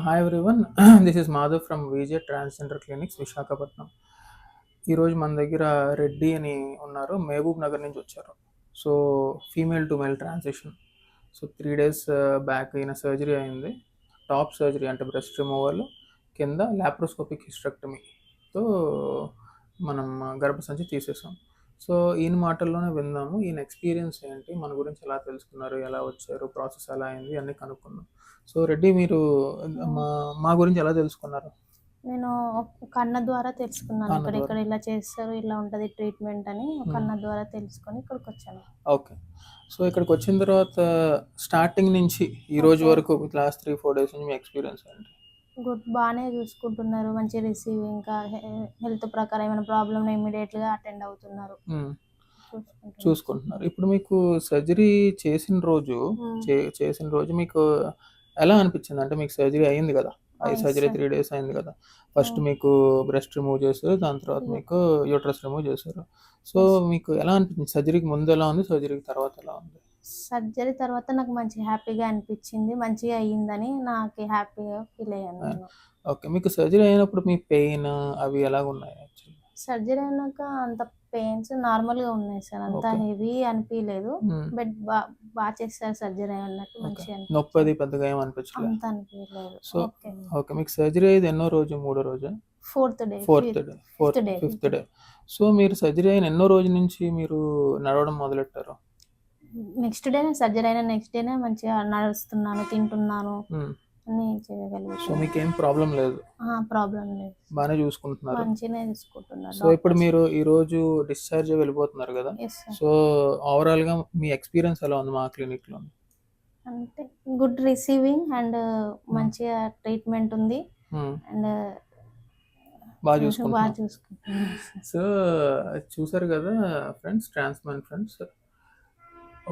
Hi everyone. This is Madhav from VJ transgender clinics Visakhapatnam. ఈరోజు మన దగ్గర రెడ్డి అని ఉన్నారు, మహబూబ్ నగర్ నుంచి వచ్చారు. So female to male transition. So 3 days back అయిన సర్జరీ అయింది. టాప్ సర్జరీ అంటే బ్రెస్ట్ రిమూవల్, కింద లాప్రోస్కోపిక్ హిస్టెక్టమీతో మనం గర్భసంచి తీసేసాం. సో ఈయన మాటల్లోనే విందాము, ఈయన ఎక్స్పీరియన్స్ ఏంటి, మన గురించి ఎలా తెలుసుకున్నారు, ఎలా వచ్చారు, ప్రాసెస్ ఎలా అయింది అన్నీ కనుక్కుందాం. సో రెడ్డి, మీరు మా మా గురించి ఎలా తెలుసుకున్నారు? నేను ఒక అన్న ద్వారా తెలుసుకున్నాను. అన్న ద్వారా. ఇక్కడ ఇలా చేస్తారు, ఇలా ఉంటుంది ట్రీట్మెంట్ అని ఒక అన్న ద్వారా తెలుసుకొని ఇక్కడికి వచ్చాను. ఓకే. సో ఇక్కడికి వచ్చిన తర్వాత స్టార్టింగ్ నుంచి ఈ రోజు వరకు లాస్ట్ 3-4 days నుంచి మీ ఎక్స్పీరియన్స్ ఏంటి? గుడ్, బాగానే చూసుకుంటున్నారు, మంచి రిసీవింగ్, ఇంకా హెల్త్ ప్రకారం ఏమైనా ప్రాబ్లమ్ ఇమీడియట్గా అటెండ్ అవుతున్నారు, చూసుకుంటున్నారు. ఇప్పుడు మీకు సర్జరీ చేసిన రోజు మీకు ఎలా అనిపించింది? అంటే మీకు సర్జరీ అయింది కదా, సర్జరీ 3 days అయింది కదా. ఫస్ట్ మీకు బ్రెస్ట్ రిమూవ్ చేశారు, దాని తర్వాత మీకు యూట్రస్ రిమూవ్ చేశారు. సో మీకు ఎలా అనిపించింది? సర్జరీకి ముందు ఎలా ఉంది, సర్జరీకి తర్వాత ఎలా ఉంది? సర్జరీ తర్వాత నాకు మంచి హ్యాపీగా అనిపించింది, మంచిగా అయ్యిందని నాకు హ్యాపీగా ఫీల్ అయ్యాను. ఓకే. మీకు సర్జరీ అయినప్పుడు మీ పెయిన్ అవి ఎలాగ ఉన్నాయి? యాక్చువల్లీ సర్జరీ అయినాక అంత పెయిన్స్ నార్మల్గా ఉన్నాయి సార్, అంత హెవీ అనిపించలేదు. బట్ బాగా చేస్తారు సర్జరీ అన్నట్టు, మంచిగా నొప్పి అది పెద్దగా ఏం అనిపించలేదు? అంత అనిపించలేదు. సో ఓకే, మీకు సర్జరీ అయ్యేది ఎన్నో రోజు? మూడో రోజా? Fifth day. సో మీరు సర్జరీ అయిన ఎన్నో రోజు నుంచి మీరు నడవడం మొదలెట్టారు? నెక్స్ట్ డే సర్జరీ అయిన నెక్స్ట్ డేనే మంచిగా నడుస్తున్నాను, తింటున్నాను, అన్ని చేయగలుగుతాను. సో మీకు ఏం ప్రాబ్లం లేదు? ప్రాబ్లం లేదు, బాగానే చూసుకుంటున్నారు, మంచిగానే చూసుకుంటున్నారు. సో ఇప్పుడు మీరు ఈ రోజు డిశ్చార్జ్ వెళ్ళిపోతున్నారు కదా. సో ఓవరాల్ గా మీ ఎక్స్పీరియన్స్ ఎలా ఉంది మా క్లినిక్ లో? అంటే గుడ్ రిసీవింగ్ అండ్ మంచిగా ట్రీట్మెంట్ ఉంది అండ్ బాగా చూసుకుంటున్నారు. సో చూసారు కదా ఫ్రెండ్స్, ట్రాన్స్మెన్ ఫ్రెండ్స్,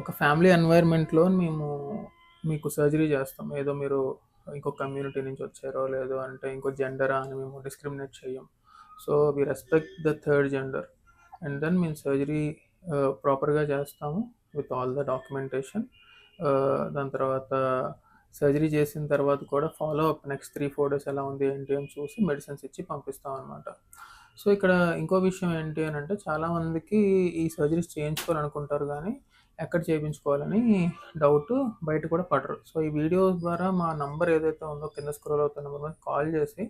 ఒక ఫ్యామిలీ ఎన్వైర్న్మెంట్లో మేము మీకు సర్జరీ చేస్తాం. ఏదో మీరు ఇంకో కమ్యూనిటీ నుంచి వచ్చారో లేదో అంటే ఇంకో జెండరా అని మేము డిస్క్రిమినేట్ చేయం. So we respect the third gender and then మేము సర్జరీ ప్రాపర్గా చేస్తాము విత్ ఆల్ ద డాక్యుమెంటేషన్. దాని తర్వాత సర్జరీ చేసిన తర్వాత కూడా ఫాలో అప్ నెక్స్ట్ 3-4 days ఎలా ఉంది ఏంటి అని చూసి మెడిసిన్స్ ఇచ్చి పంపిస్తాం అనమాట. సో ఇక్కడ ఇంకో విషయం ఏంటి అని అంటే, చాలామందికి ఈ సర్జరీస్ చేయించుకోవాలనుకుంటారు కానీ ఎక్కడ చేయించుకోవాలని డౌట్, బయట కూడా పడరు. సో ఈ వీడియోస్ ద్వారా మా నంబర్ ఏదైతే ఉందో కింద స్క్రోల్ అవుతున్న నెంబర్ మీద కాల్ చేసి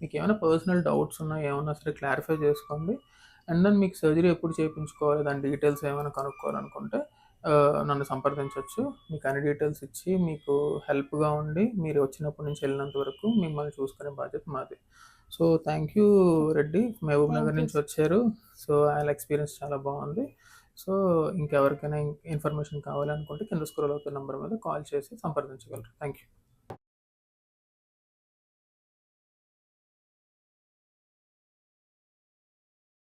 మీకు ఏమైనా పర్సనల్ డౌట్స్ ఉన్నా ఏమన్నా సరే క్లారిఫై చేసుకోండి. అండ్ దెన్ మీకు సర్జరీ ఎప్పుడు చేయించుకోవాలి, దాని డీటెయిల్స్ ఏమైనా కనుక్కోవాలనుకుంటే నన్ను సంప్రదించవచ్చు. మీకు అన్ని డీటెయిల్స్ ఇచ్చి మీకు హెల్ప్గా ఉండి మీరు వచ్చినప్పటి నుంచి వెళ్ళినంత వరకు మిమ్మల్ని చూసుకునే బాధ్యత మాది. So thank you Reddy, Mahbubnagar నుంచి వచ్చారు. సో ఆయన ఎక్స్పీరియన్స్ చాలా బాగుంది. సో ఇంకెవరికైనా ఇన్ఫర్మేషన్ కావాలనుకుంటే కింద స్క్రోల్ అవుతున్న నెంబర్ మీద కాల్ చేసి సంప్రదించగలరు. Thank you.